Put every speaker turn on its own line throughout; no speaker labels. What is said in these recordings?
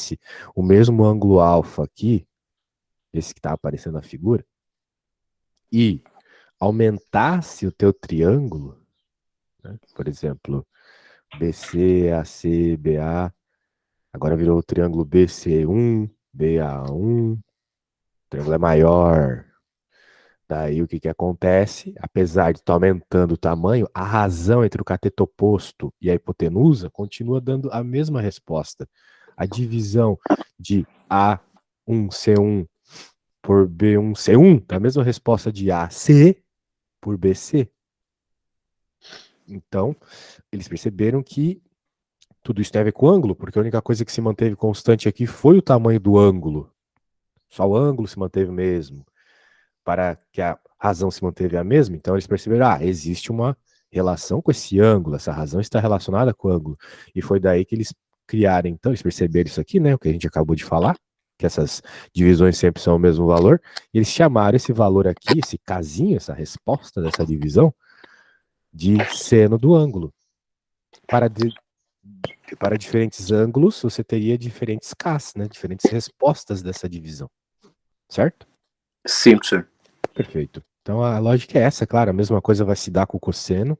pegasse o mesmo ângulo alfa aqui, esse que está aparecendo na figura, e aumentasse o teu triângulo, né? Por exemplo, BC, AC, BA, agora virou o triângulo BC1, BA1, o triângulo é maior. Daí o que que acontece? Apesar de estar aumentando o tamanho, a razão entre o cateto oposto e a hipotenusa continua dando a mesma resposta. A divisão de A1C1 por B1C1 dá a mesma resposta de AC por BC. Então, eles perceberam que tudo isso tem a ver com o ângulo, porque a única coisa que se manteve constante aqui foi o tamanho do ângulo. Só o ângulo se manteve o mesmo. Para que a razão se manteve a mesma, então eles perceberam, existe uma relação com esse ângulo, essa razão está relacionada com o ângulo. E foi daí que eles criaram, então, eles perceberam isso aqui, né, o que a gente acabou de falar, que essas divisões sempre são o mesmo valor, e eles chamaram esse valor aqui, esse casinho, essa resposta dessa divisão, de seno do ângulo. Para diferentes ângulos, você teria diferentes Ks, né, diferentes respostas dessa divisão. Certo?
Sim, professor.
Perfeito. Então a lógica é essa, claro, a mesma coisa vai se dar com o cosseno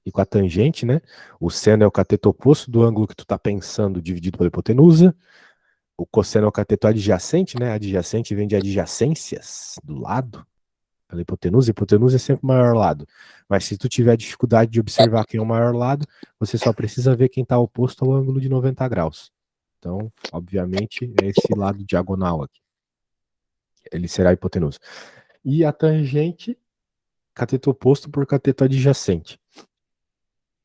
e com a tangente, né? O seno é o cateto oposto do ângulo que tu tá pensando dividido pela hipotenusa. O cosseno é o cateto adjacente, né? Adjacente vem de adjacências, do lado, pela hipotenusa. A hipotenusa é sempre o maior lado. Mas se tu tiver dificuldade de observar quem é o maior lado, você só precisa ver quem está oposto ao ângulo de 90 graus. Então, obviamente, é esse lado diagonal aqui. Ele será a hipotenusa. E a tangente, cateto oposto por cateto adjacente.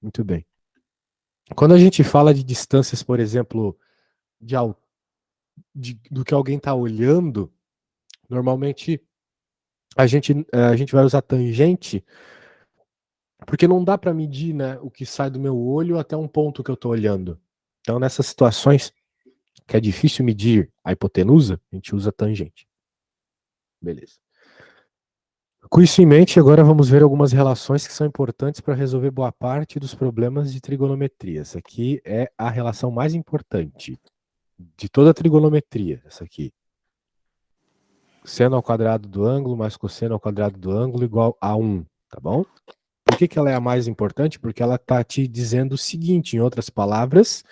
Muito bem. Quando a gente fala de distâncias, por exemplo, do que alguém está olhando, normalmente a gente vai usar tangente, porque não dá para medir, né, o que sai do meu olho até um ponto que eu estou olhando. Então, nessas situações que é difícil medir a hipotenusa, a gente usa tangente. Beleza. Com isso em mente, agora vamos ver algumas relações que são importantes para resolver boa parte dos problemas de trigonometria. Essa aqui é a relação mais importante de toda a trigonometria. Essa aqui. Seno ao quadrado do ângulo mais cosseno ao quadrado do ângulo igual a 1, tá bom? Por que ela é a mais importante? Porque ela está te dizendo o seguinte, em outras palavras,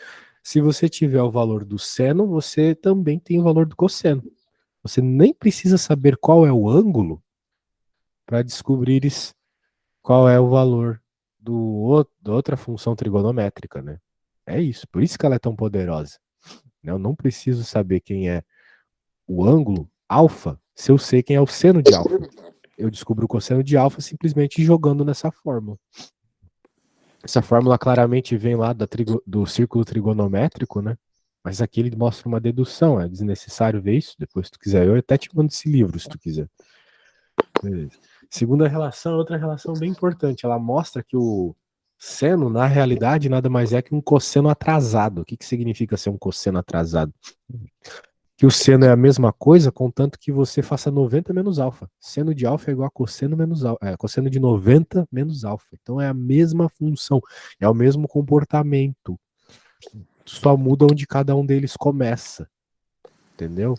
se você tiver o valor do seno, você também tem o valor do cosseno. Você nem precisa saber qual é o ângulo para descobrir qual é o valor da outra função trigonométrica, né? É isso, por isso que ela é tão poderosa. Eu não preciso saber quem é o ângulo alfa se eu sei quem é o seno de alfa. Eu descubro o cosseno de alfa simplesmente jogando nessa fórmula. Essa fórmula claramente vem lá do círculo trigonométrico, né? Mas aqui ele mostra uma dedução, é desnecessário ver isso. Depois, se tu quiser, eu até te mando esse livro, se tu quiser. Beleza. Segunda relação, outra relação bem importante. Ela mostra que o seno, na realidade, nada mais é que um cosseno atrasado. O que significa ser um cosseno atrasado? Que o seno é a mesma coisa, contanto que você faça 90 menos alfa. Seno de alfa é igual a cosseno menos alfa. Cosseno de 90 menos alfa. Então é a mesma função, é o mesmo comportamento. Só muda onde cada um deles começa. Entendeu?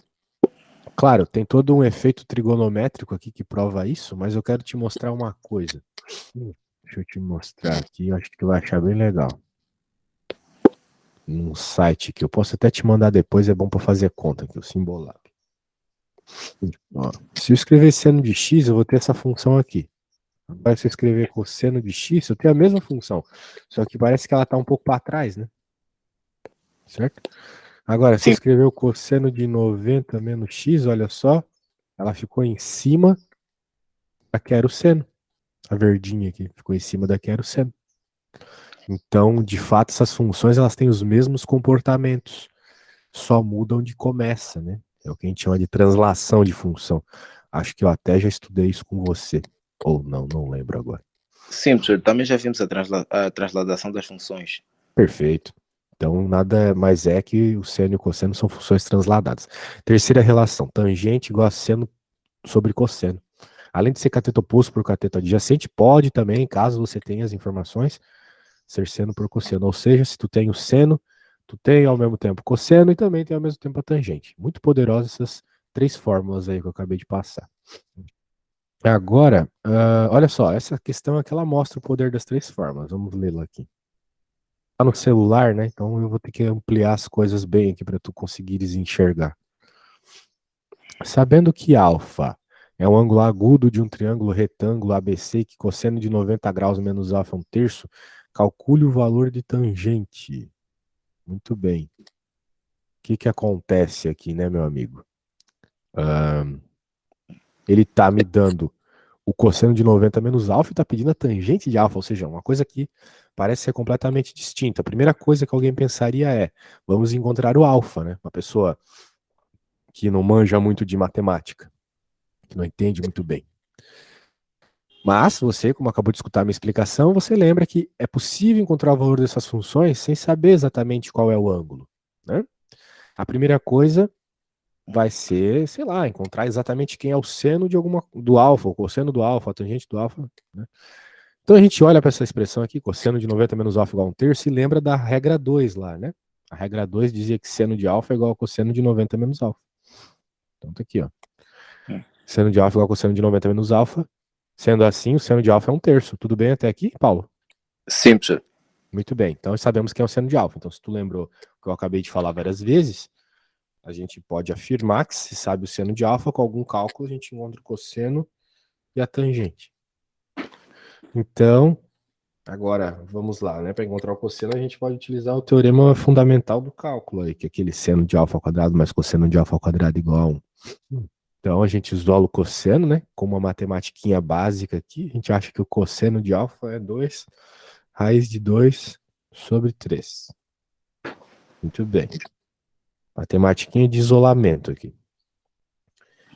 Claro, tem todo um efeito trigonométrico aqui que prova isso, mas eu quero te mostrar uma coisa. Deixa eu te mostrar aqui, eu acho que tu vai achar bem legal. Num site que eu posso até te mandar depois, é bom para fazer conta aqui, o Simbolab. Ó, se eu escrever seno de x, eu vou ter essa função aqui. Agora, se eu escrever cosseno de x, eu tenho a mesma função. Só que parece que ela está um pouco para trás, né? Certo? Agora, se eu escrever o cosseno de 90 menos x, olha só, ela ficou em cima da queroseno. A verdinha aqui ficou em cima da queroseno. Então, de fato, essas funções elas têm os mesmos comportamentos. Só mudam onde começa, né? É o que a gente chama de translação de função. Acho que eu até já estudei isso com você. Ou não, não lembro agora.
Sim, professor. Também já vimos a transladação das funções.
Perfeito. Então, nada mais é que o seno e o cosseno são funções transladadas. Terceira relação, tangente igual a seno sobre cosseno. Além de ser cateto oposto por cateto adjacente, pode também, caso você tenha as informações, ser seno por cosseno. Ou seja, se tu tem o seno, Tu tem ao mesmo tempo cosseno e também tem ao mesmo tempo a tangente. Muito poderosas essas três fórmulas aí que eu acabei de passar. Agora, olha só, essa questão é que ela mostra o poder das três fórmulas. Vamos lê-la aqui. Tá no celular, né? Então eu vou ter que ampliar as coisas bem aqui para tu conseguires enxergar. Sabendo que alfa é um ângulo agudo de um triângulo retângulo ABC que cosseno de 90 graus menos alfa é um terço, calcule o valor de tangente. Muito bem. O que acontece aqui, né, meu amigo? Ele tá me dando o cosseno de 90 menos alfa e tá pedindo a tangente de alfa, ou seja, uma coisa que parece ser completamente distinta. A primeira coisa que alguém pensaria é, vamos encontrar o alfa, né? Uma pessoa que não manja muito de matemática, que não entende muito bem. Mas você, como acabou de escutar a minha explicação, você lembra que é possível encontrar o valor dessas funções sem saber exatamente qual é o ângulo, né? A primeira coisa vai ser, sei lá, encontrar exatamente quem é o seno de do alfa, o cosseno do alfa, a tangente do alfa, né? Então a gente olha para essa expressão aqui, cosseno de 90 menos alfa igual a um terço, e lembra da regra 2 lá, né? A regra 2 dizia que seno de alfa é igual a cosseno de 90 menos alfa. Então tá aqui, ó. Seno de alfa igual a cosseno de 90 menos alfa. Sendo assim, o seno de alfa é um terço. Tudo bem até aqui, Paulo?
Sim, professor.
Muito bem. Então sabemos que é o seno de alfa. Então, se tu lembrou que eu acabei de falar várias vezes, a gente pode afirmar que se sabe o seno de alfa, com algum cálculo a gente encontra o cosseno e a tangente. Então, agora vamos lá, né? Para encontrar o cosseno, a gente pode utilizar o teorema fundamental do cálculo aí, que é aquele seno de alfa ao quadrado mais cosseno de alfa ao quadrado igual a 1. Então a gente isola o cosseno, né? Com uma matematiquinha básica aqui, a gente acha que o cosseno de alfa é 2 raiz de 2 sobre 3. Muito bem. Matematiquinha de isolamento aqui.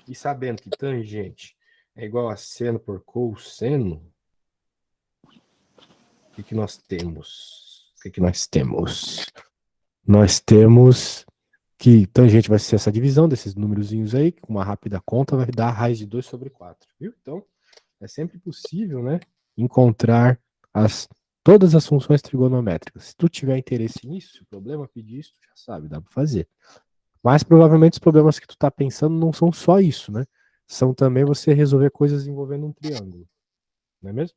E sabendo que tangente é igual a seno por cosseno, o que nós temos? O que nós temos? Nós temos que tangente vai ser essa divisão desses númerozinhos aí, que com uma rápida conta vai dar a raiz de 2 sobre 4. Viu? Então, é sempre possível, né, encontrar todas as funções trigonométricas. Se tu tiver interesse nisso, se o problema pedir isso, tu já sabe, dá para fazer. Mas provavelmente os problemas que tu tá pensando não são só isso, né? São também você resolver coisas envolvendo um triângulo. Não é mesmo?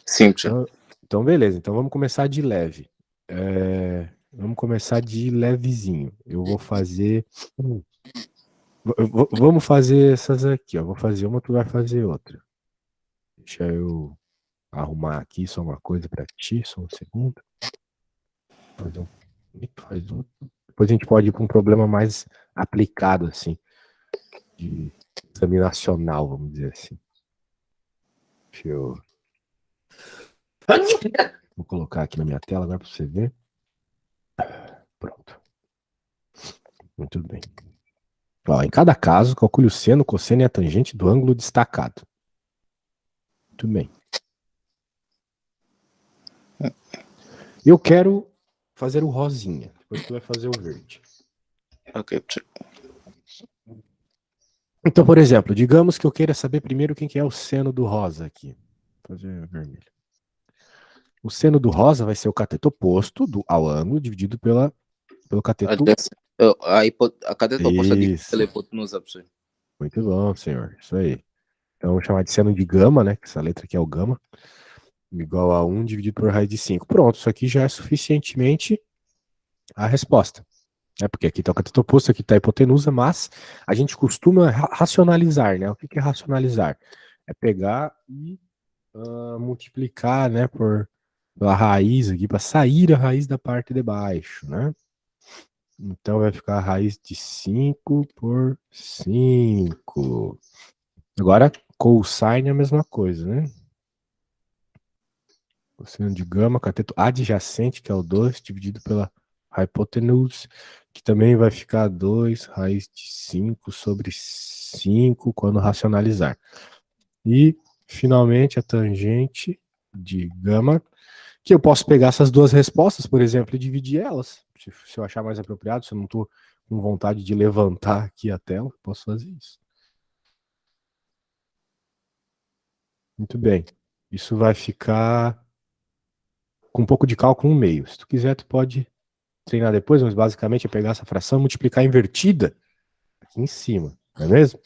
Sim, professor.
Então beleza. Então vamos começar de leve. Vamos começar de levezinho. Eu vou fazer. Vamos fazer essas aqui, ó. Vou fazer uma, tu vai fazer outra. Deixa eu arrumar aqui só uma coisa para ti, só um segundo. Fazer um. Faz outro. Depois a gente pode ir para um problema mais aplicado, assim, de exame nacional, vamos dizer assim. Deixa eu. Vou colocar aqui na minha tela agora para você ver. Pronto. Muito bem. Ó, em cada caso, calcule o seno, cosseno e a tangente do ângulo destacado. Muito bem. Eu quero fazer o rosinha. Depois tu vai fazer o verde.
Ok, professor.
Então, por exemplo, digamos que eu queira saber primeiro quem que é o seno do rosa aqui. Vou fazer vermelho. O seno do rosa vai ser o cateto oposto ao ângulo dividido pelo cateto.
A cateto oposta dividida
Isso.
pela hipotenusa, professor.
Muito bom, senhor. Isso aí. Então, vamos chamar de seno de gama, né? Essa letra aqui é o gama. Igual a 1 dividido por raiz de 5. Pronto, isso aqui já é suficientemente a resposta. É porque aqui está o cateto oposto, aqui está a hipotenusa, mas a gente costuma racionalizar, né? O que é racionalizar? É pegar e multiplicar, né, pela raiz aqui, para sair a raiz da parte de baixo, né? Então vai ficar a raiz de 5 por 5. Agora, cosine é a mesma coisa, né? Cosseno de gama, cateto adjacente, que é o 2, dividido pela hipotenusa, que também vai ficar 2 raiz de 5 sobre 5 quando racionalizar. E, finalmente, a tangente de gama, que eu posso pegar essas duas respostas, por exemplo, e dividir elas. Se eu achar mais apropriado, se eu não estou com vontade de levantar aqui a tela, posso fazer isso. Muito bem. Isso vai ficar com um pouco de cálculo 1/2. Se tu quiser, tu pode treinar depois, mas basicamente é pegar essa fração e multiplicar invertida aqui em cima, não é mesmo?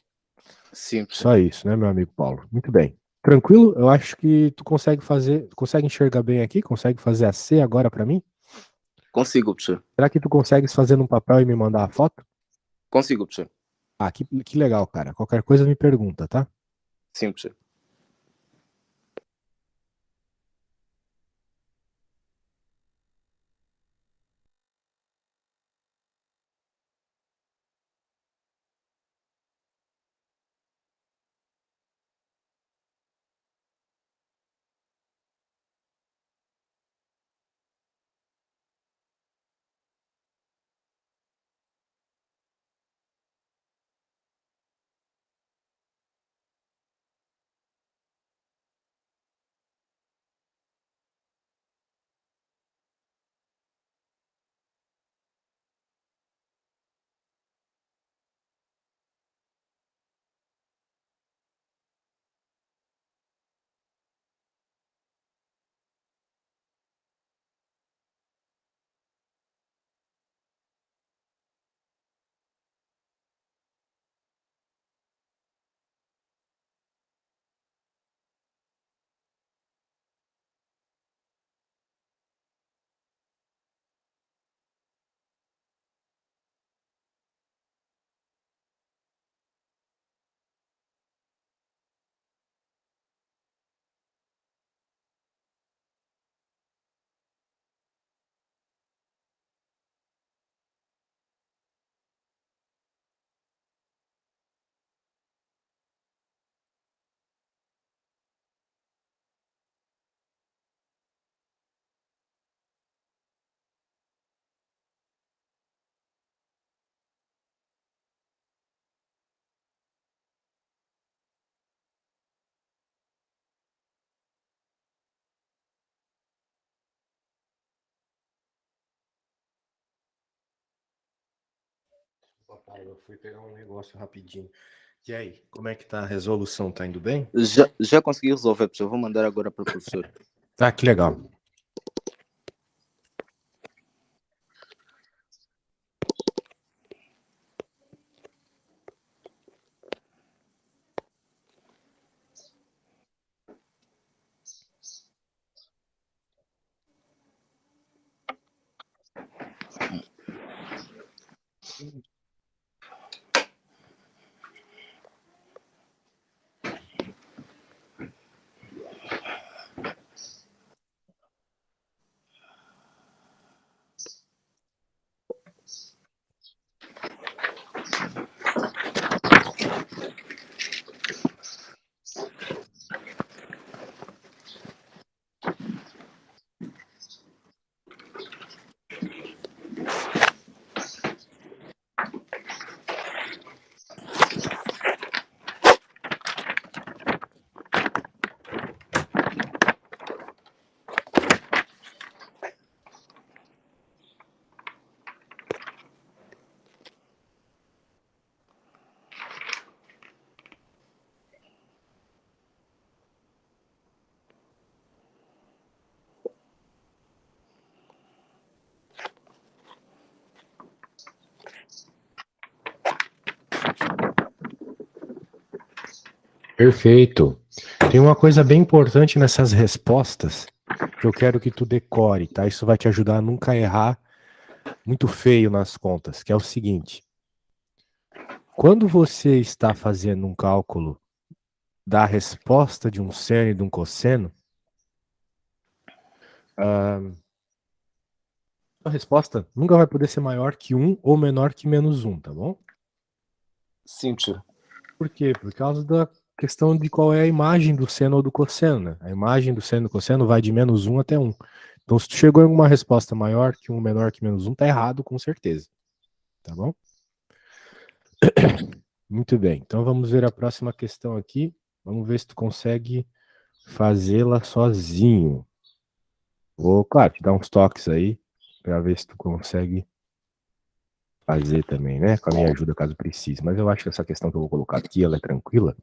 Sim, professor.
Só isso, né, meu amigo Paulo? Muito bem. Tranquilo? Eu acho que tu consegue fazer, consegue enxergar bem aqui? Consegue fazer a C agora para mim?
Consigo, professor.
Será que tu consegues fazer num papel e me mandar a foto?
Consigo, professor.
Ah, que legal, cara. Qualquer coisa me pergunta, tá?
Sim, professor.
Papai, eu fui pegar um negócio rapidinho. E aí, como é que tá a resolução? Tá indo bem?
Já consegui resolver, professor. Vou mandar agora para o professor.
Tá, que legal. Perfeito. Tem uma coisa bem importante nessas respostas que eu quero que tu decore, tá? Isso vai te ajudar a nunca errar muito feio nas contas, que é o seguinte: quando você está fazendo um cálculo da resposta de um seno e de um cosseno, a resposta nunca vai poder ser maior que 1 ou menor que -1, tá bom?
Sim, professor.
Por quê? Por causa da questão de qual é a imagem do seno ou do cosseno, né? A imagem do seno e do cosseno vai de -1 até 1. Então, se tu chegou em uma resposta maior que 1, menor que -1, tá errado, com certeza. Tá bom? Muito bem. Então, vamos ver a próxima questão aqui. Vamos ver se tu consegue fazê-la sozinho. Vou, claro, te dar uns toques aí, para ver se tu consegue fazer também, né? Com a minha ajuda, caso precise. Mas eu acho que essa questão que eu vou colocar aqui, ela é tranquila.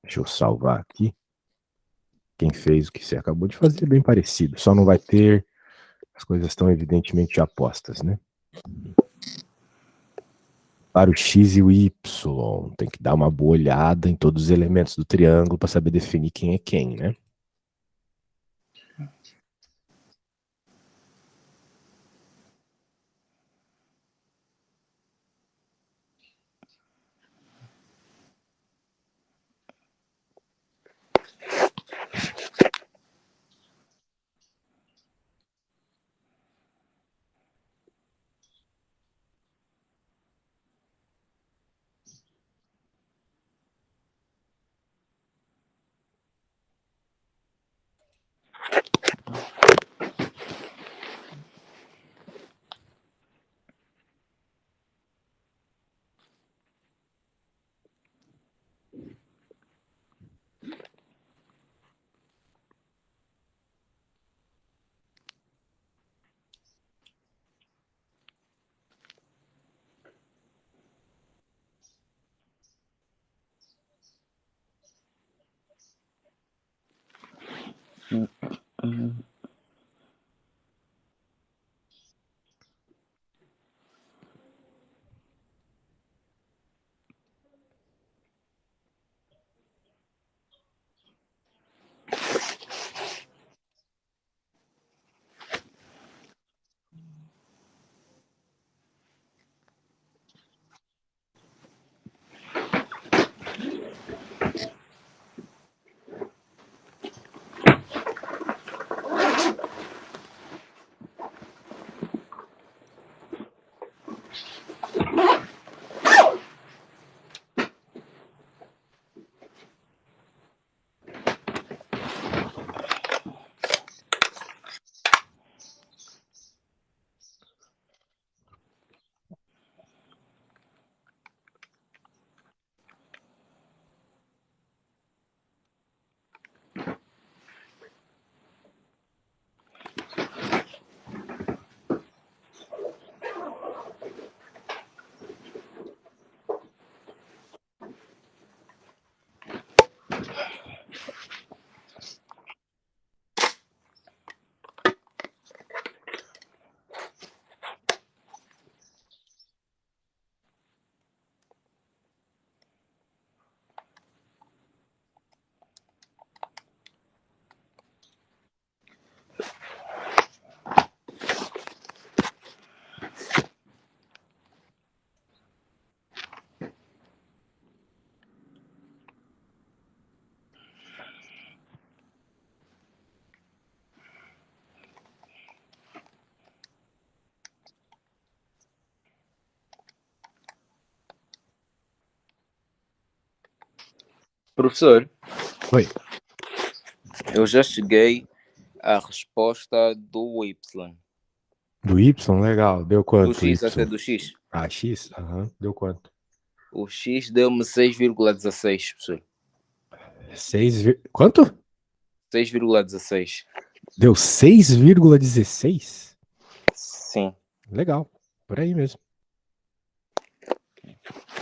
Deixa eu salvar aqui. quem fez o que você acabou de fazer é bem parecido. Só não vai ter, as coisas estão evidentemente já postas, né? Para o X e o Y, tem que dar uma boa olhada em todos os elementos do triângulo para saber definir quem é quem, né?
Professor,
Oi.
eu já cheguei à resposta do Y.
Do Y, legal. Deu
Do
quanto
X, até
Y?
do X.
Ah, X? Aham. Deu quanto?
O X deu-me 6,16, professor.
6, quanto?
6,16.
Deu 6,16?
Sim.
Legal. Por aí mesmo.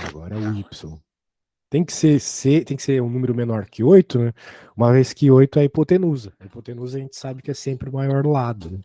Agora o Y. Tem que ser um número menor que 8, né? Uma vez que 8 é a hipotenusa. A hipotenusa a gente sabe que é sempre o maior lado, né?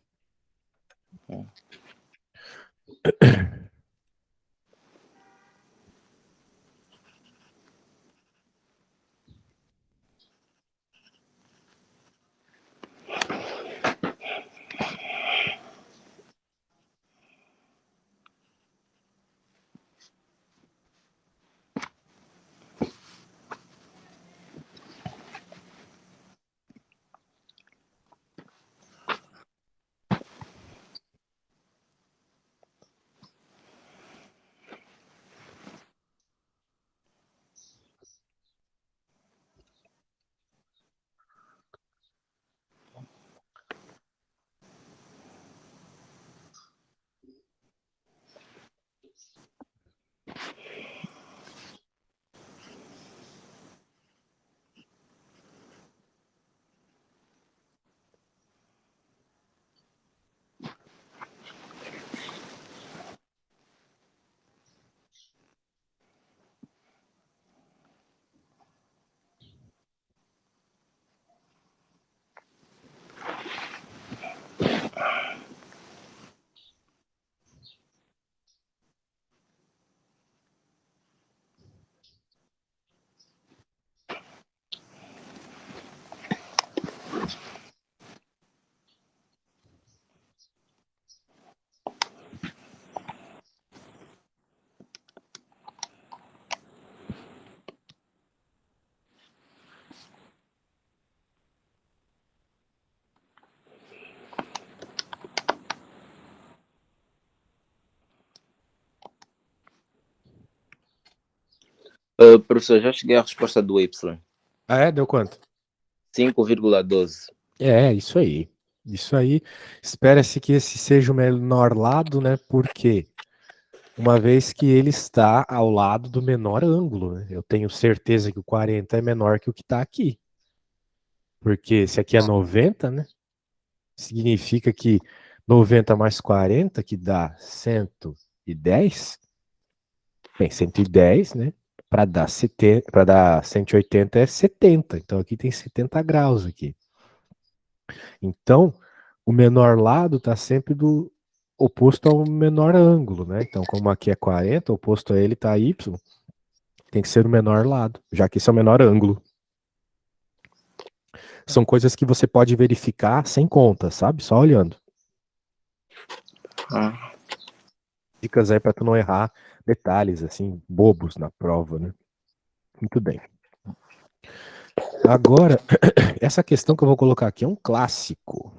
Professor, já cheguei à resposta do Y.
Ah, é? Deu quanto?
5,12.
É, isso aí. Isso aí. Espera-se que esse seja o menor lado, né? Porque uma vez que ele está ao lado do menor ângulo, né? Eu tenho certeza que o 40 é menor que o que está aqui. Porque se aqui é 90, né? Significa que 90 mais 40, que dá 110. Bem, 110, né? Para dar 70, para dar 180 é 70. Então aqui tem 70 graus aqui. Então, o menor lado está sempre do oposto ao menor ângulo, né? Então, como aqui é 40, oposto a ele está y, tem que ser o menor lado, já que esse é o menor ângulo. São coisas que você pode verificar sem conta, sabe? Só olhando.
Ah,
Dicas aí para tu não errar detalhes assim bobos na prova, né? Muito bem. Agora, essa questão que eu vou colocar aqui é um clássico.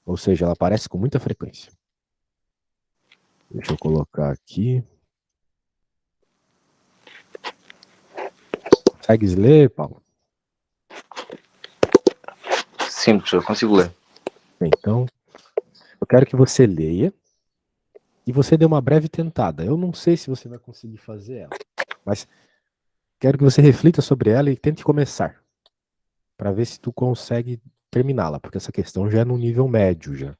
Ou seja, ela aparece com muita frequência. Deixa eu colocar aqui. Consegues ler, Paulo?
sim, professor, consigo ler.
Então, eu quero que você leia e você dê uma breve tentada. Eu não sei se você vai conseguir fazer ela, mas quero que você reflita sobre ela e tente começar, para ver se tu consegue terminá-la, porque essa questão já é no nível médio já.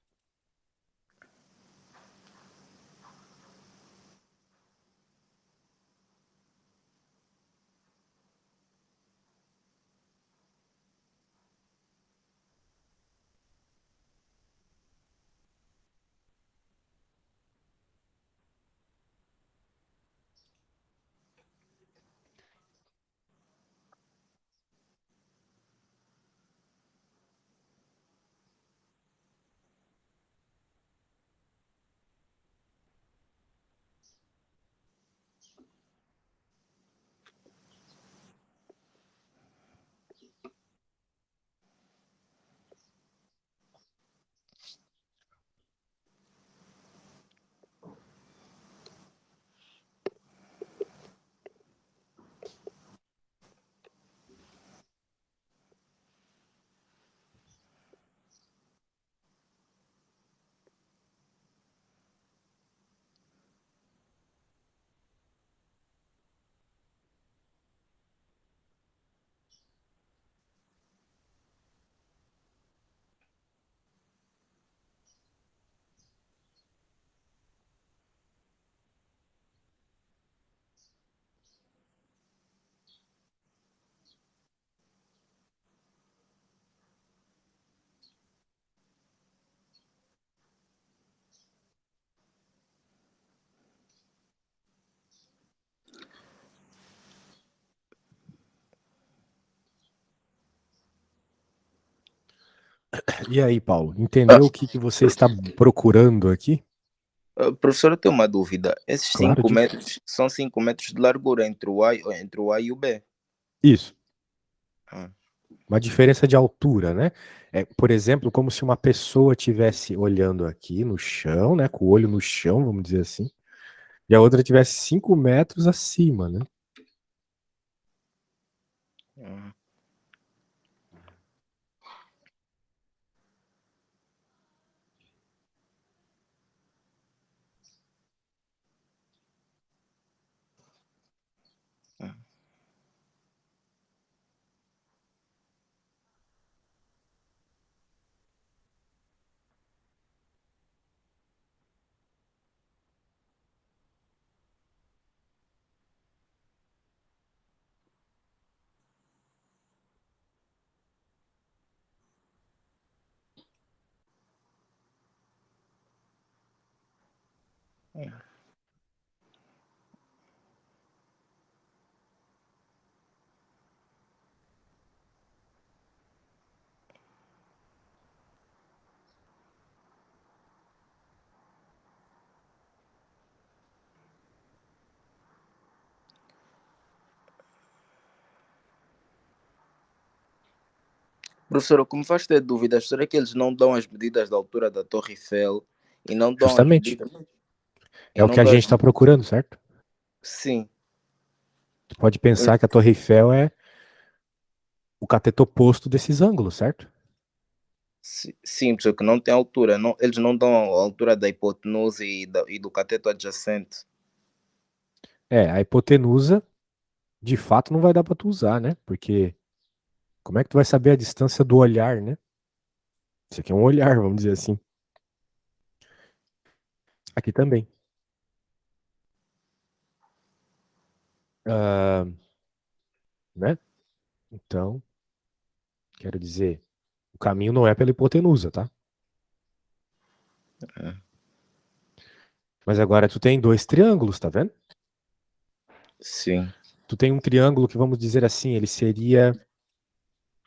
E aí, Paulo,
Ah,
entendeu o que você está procurando aqui?
professor, eu tenho uma dúvida. Esses
Claro,
5
diga.
metros são 5 metros de largura entre o A e o B.
Isso.
Ah,
Uma diferença de altura, né? É, por exemplo, como se uma pessoa estivesse olhando aqui no chão, né? Com o olho no chão, vamos dizer assim, e a outra estivesse 5 metros acima, né?
ah, ah. Professor, o que me faz ter dúvidas, será que eles não dão as medidas da altura da Torre Eiffel e não dão as
Justamente.
medidas
É
e
o que
não
a
dão
gente
as
está procurando, certo?
sim,
Tu pode pensar que a Torre Eiffel é o cateto oposto desses ângulos, certo?
Sim, só que não tem altura. Não, eles não dão a altura da hipotenusa e do cateto adjacente.
A hipotenusa, de fato, não vai dar pra tu usar, né? Porque como é que tu vai saber a distância do olhar, né? Isso aqui é um olhar, vamos dizer assim. Aqui também. Ah, né? Então, quero dizer, o caminho não é pela hipotenusa, tá?
É.
Mas agora tu tem dois triângulos, tá vendo?
Sim,
Tu tem um triângulo que, vamos dizer assim, ele seria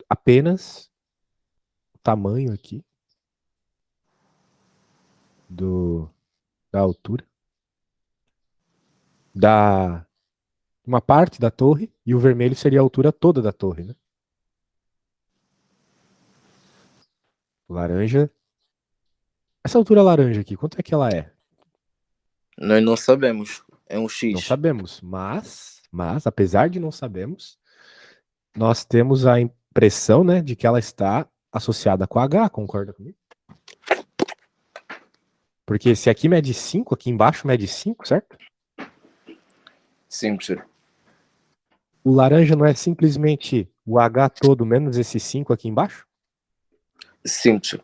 apenas o tamanho aqui da altura da uma parte da torre e o vermelho seria a altura toda da torre, né? Laranja. Essa altura laranja aqui, quanto é que ela é?
nós não sabemos. É um
Não
X.
sabemos, mas apesar de não sabermos, nós temos a impressão, né, de que ela está associada com H, concorda comigo? Porque se aqui mede 5, aqui embaixo mede 5, certo?
Sim, professor.
O laranja não é simplesmente o H todo menos esse 5 aqui embaixo?
Sim, professor.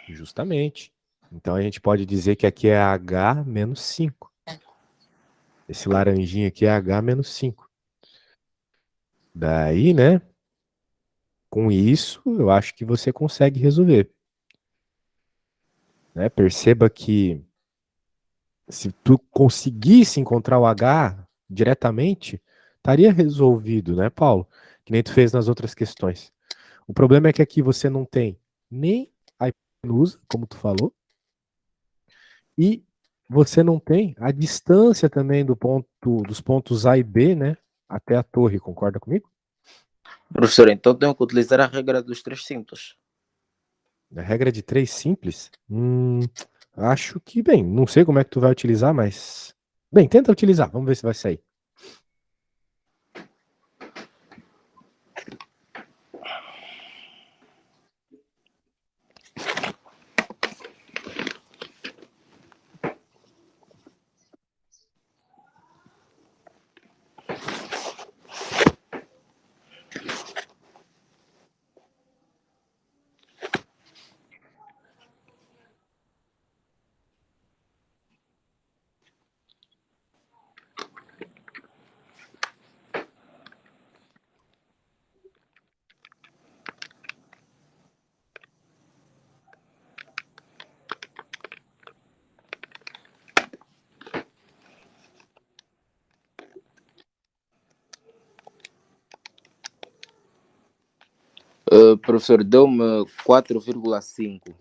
Justamente. Então a gente pode dizer que aqui é H menos 5. Esse laranjinho aqui é H menos 5. Daí, né? Com isso, eu acho que você consegue resolver. Né? Perceba que se tu conseguisse encontrar o H diretamente, estaria resolvido, né, Paulo? Que nem tu fez nas outras questões. O problema é que aqui você não tem nem a hipotenusa, como tu falou, e você não tem a distância também dos pontos A e B, né, até a torre, concorda comigo?
Professor, então tenho que utilizar a regra dos três simples.
A regra de 3 simples? Acho que, bem, não sei como é que tu vai utilizar, mas... Bem, tenta utilizar, vamos ver se vai sair.
Professor, deu-me 4,5.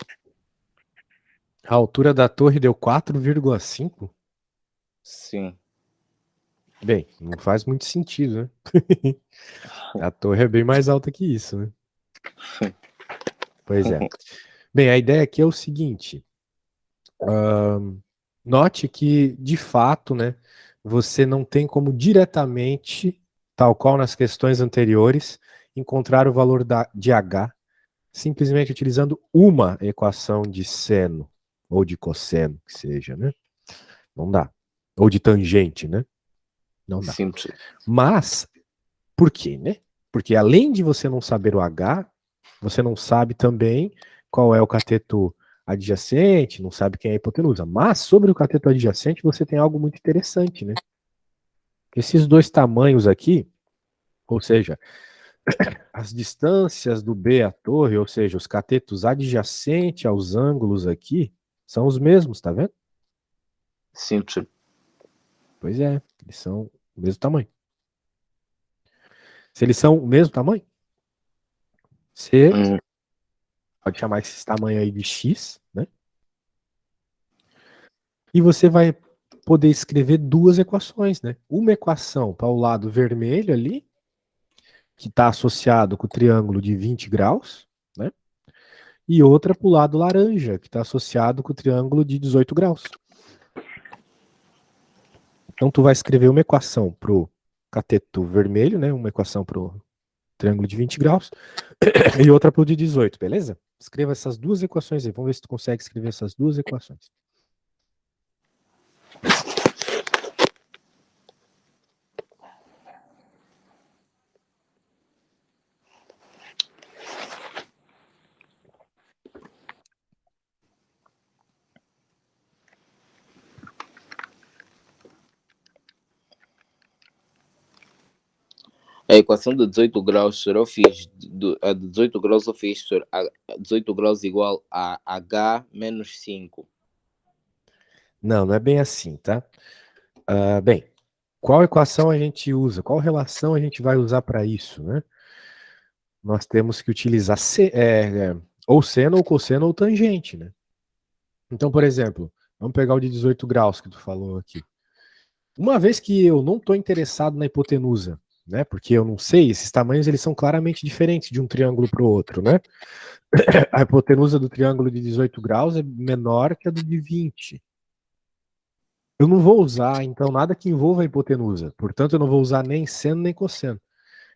A altura da torre deu 4,5?
Sim.
Bem, não faz muito sentido, né? A torre é bem mais alta que isso, né? Pois é. Bem, a ideia aqui é o seguinte. Note que, de fato, né, você não tem como diretamente, tal qual nas questões anteriores, encontrar o valor de H simplesmente utilizando uma equação de seno, ou de cosseno, que seja, né? Não dá. Ou de tangente, né? Não dá.
Sim, professor.
Mas, por quê, né? Porque além de você não saber o H, você não sabe também qual é o cateto adjacente, não sabe quem é a hipotenusa. Mas sobre o cateto adjacente você tem algo muito interessante, né? Esses dois tamanhos aqui, ou seja, as distâncias do B à torre, ou seja, os catetos adjacentes aos ângulos aqui, são os mesmos, tá vendo?
Sim, professor.
Pois é, eles são o mesmo tamanho. Se eles são o mesmo tamanho, você
Hum,
pode chamar esse tamanho aí de x, né? E você vai poder escrever duas equações, né? Uma equação para o lado vermelho ali, que está associado com o triângulo de 20 graus, né? E outra para o lado laranja, que está associado com o triângulo de 18 graus. Então tu vai escrever uma equação pro cateto vermelho, né? Uma equação para o triângulo de 20 graus e outra para o de 18, beleza? Escreva essas duas equações aí. Vamos ver se tu consegue escrever essas duas equações.
A equação de 18 graus, senhor, eu fiz. A de 18 graus eu fiz, senhor. A 18 graus igual a H menos 5.
Não, não é bem assim, tá? Bem, qual equação a gente usa? Qual relação a gente vai usar para isso, né? Nós temos que utilizar ou seno, ou cosseno, ou tangente, né? Então, por exemplo, vamos pegar o de 18 graus que tu falou aqui. Uma vez que eu não estou interessado na hipotenusa, né? Porque eu não sei, esses tamanhos eles são claramente diferentes de um triângulo para o outro, né? A hipotenusa do triângulo de 18 graus é menor que a do de 20. Eu não vou usar, então, nada que envolva a hipotenusa. Portanto, eu não vou usar nem seno nem cosseno.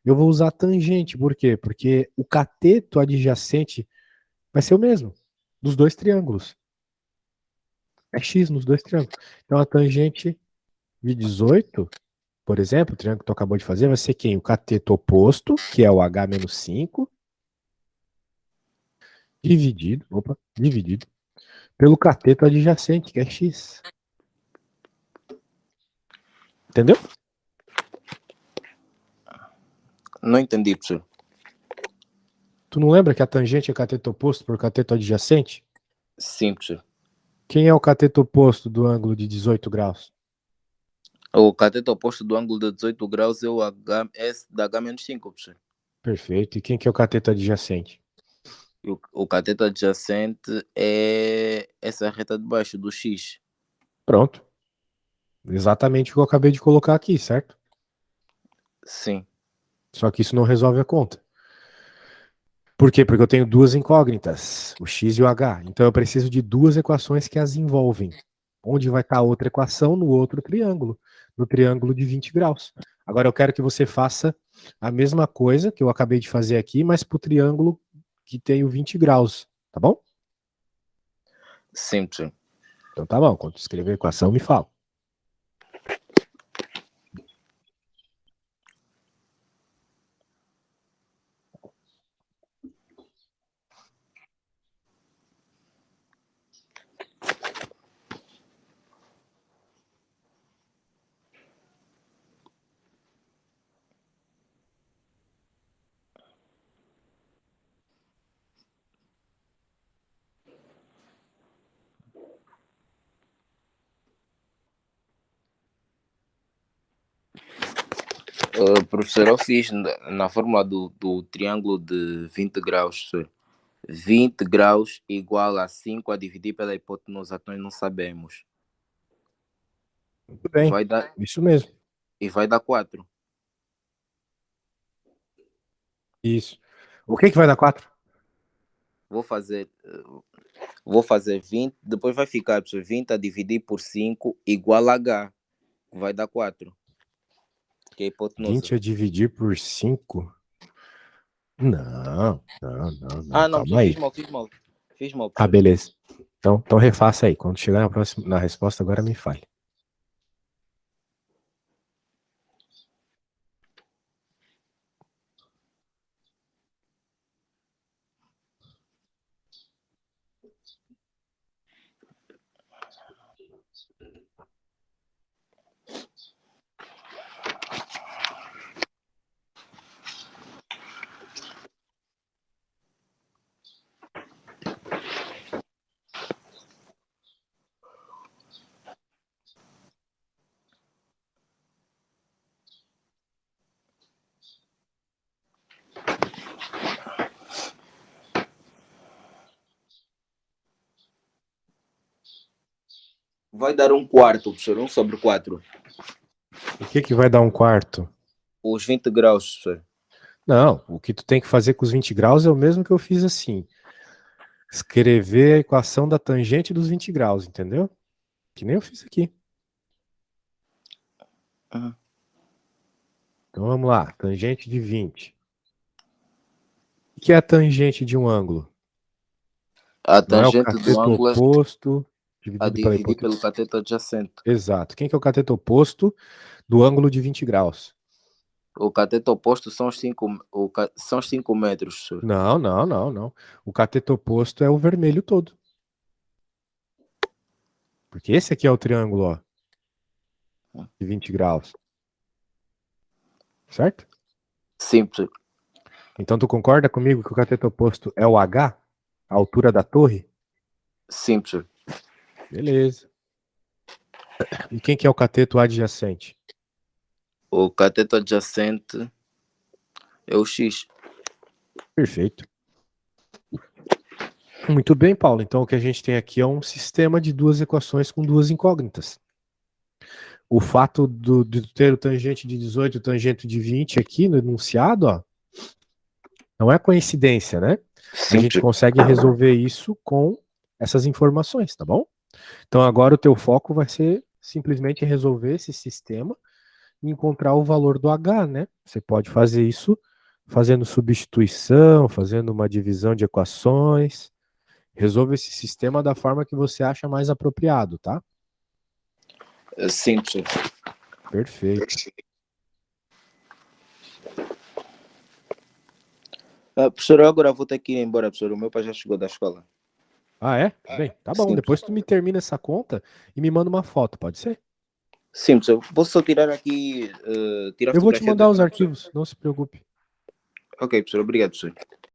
Eu vou usar tangente. Por quê? Porque o cateto adjacente vai ser o mesmo dos dois triângulos. É x nos dois triângulos. Então, a tangente de 18, por exemplo, o triângulo que tu acabou de fazer, vai ser quem? O cateto oposto, que é o h menos 5, dividido pelo cateto adjacente, que é x. Entendeu?
Não entendi, professor.
Tu não lembra que a tangente é cateto oposto por cateto adjacente?
Sim, professor.
Quem é o cateto oposto do ângulo de 18 graus?
O cateto oposto do ângulo de 18 graus é o HS da H menos 5, professor.
Perfeito. E quem que é o cateto adjacente?
E o cateto adjacente é essa reta de baixo do X.
Pronto. Exatamente o que eu acabei de colocar aqui, certo?
Sim.
Só que isso não resolve a conta. Por quê? Porque eu tenho duas incógnitas, o x e o h. Então eu preciso de duas equações que as envolvem. Onde vai estar a outra equação? No outro triângulo, no triângulo de 20 graus. Agora eu quero que você faça a mesma coisa que eu acabei de fazer aqui, mas para o triângulo que tem o 20 graus, tá bom?
Sim, professor.
Então tá bom, quando escrever a equação, me fala.
Professor, eu fiz na fórmula do triângulo de 20 graus, professor. 20 graus igual a 5 a dividir pela hipotenusa, que nós não sabemos.
Muito bem,
Vai dar,
isso mesmo.
e vai dar 4.
Isso. O que vai dar 4?
Vou fazer, vou fazer 20, depois vai ficar, professor, 20 a dividir por 5 igual a H, vai dar 4, que é a hipotenusa.
20 a dividir por 5? Não,
Ah, não,
calma
professor,
aí.
fiz mal,
Ah,
professor.
beleza. Então refaça aí. Quando chegar na resposta, agora me fale.
Vai dar 1/4, professor, 1 sobre 4.
O que vai dar 1/4?
Os 20 graus, professor.
Não, o que tu tem que fazer com os 20 graus é o mesmo que eu fiz assim. Escrever a equação da tangente dos 20 graus, entendeu? Que nem eu fiz aqui.
Uhum.
vamos lá. Tangente de 20. O que é a tangente de um ângulo?
A
Não é o
tangente do
cateto
ângulo é
oposto
a
dividido pela
dividir pelo
hipotenusa.
cateto adjacente.
Exato. Quem que é o cateto oposto do ângulo de 20 graus?
O cateto oposto são os 5 metros, senhor.
Não, não, não, não. O cateto oposto é o vermelho todo. Porque esse aqui é o triângulo, ó, de 20 graus. Certo?
Sim, senhor.
Então tu concorda comigo que o cateto oposto é o H? A altura da torre?
Sim, senhor.
Beleza. E quem que é o cateto adjacente?
O cateto adjacente é o X.
Perfeito. Muito bem, Paulo. Então o que a gente tem aqui é um sistema de duas equações com duas incógnitas. O fato de ter o tangente de 18 e o tangente de 20 aqui no enunciado, ó, não é coincidência, né? A
Sim,
gente
senhor.
consegue resolver isso com essas informações, tá bom? Então agora o teu foco vai ser simplesmente resolver esse sistema e encontrar o valor do H, né? Você pode fazer isso fazendo substituição, fazendo uma divisão de equações. Resolva esse sistema da forma que você acha mais apropriado, tá?
Sim, senhor.
Perfeito.
Professor, eu agora vou ter que ir embora, professor. O meu pai já chegou da escola.
Ah, é? Bem, tá bom.
Sim,
Depois tu me termina essa conta e me manda uma foto, pode ser?
sim, professor. Vou só tirar aqui, tirar a
Eu vou te
fotografia do
mandar os
ecrã, professor.
arquivos, não se preocupe.
Ok, professor. Obrigado, professor.